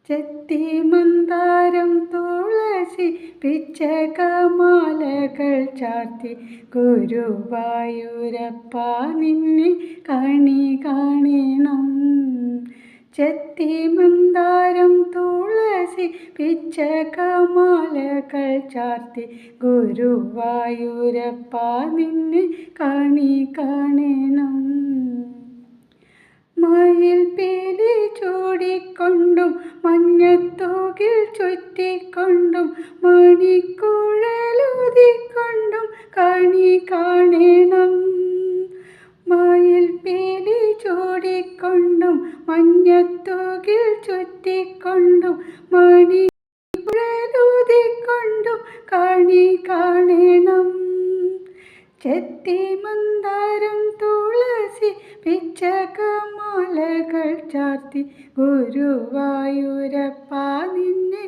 ചെത്തി മന്ദാരം തുളസി പിച്ചകമാലകൾ ചാർത്തി ഗുരുവായൂരപ്പ നിന്നെ കണി കാണണം. ചെത്തി മന്ദാരം തുളസി പിച്ചകമാലകൾ ചാർത്തി ഗുരുവായൂരപ്പ നിന്നെ കണി കാണണം. മയിൽ പീലി ചൂടിക്കൊണ്ടും മഞ്ഞത്തൂകിൽ ചുറ്റിക്കൊണ്ടും മണിക്കുഴലൂതിക്കൊണ്ടും കണി കാണണം. മയിൽ പീലി ചൂടിക്കൊണ്ടും മഞ്ഞത്തൂകിൽ ചുറ്റിക്കൊണ്ടും മണിക്കുഴലൂതിക്കൊണ്ടും കണി കാണണം. ചെത്തി മന്ദാരം തുളസി പിച്ചകമാലകൾ ചാർത്തി ഗുരുവായൂരപ്പ നിന്നെ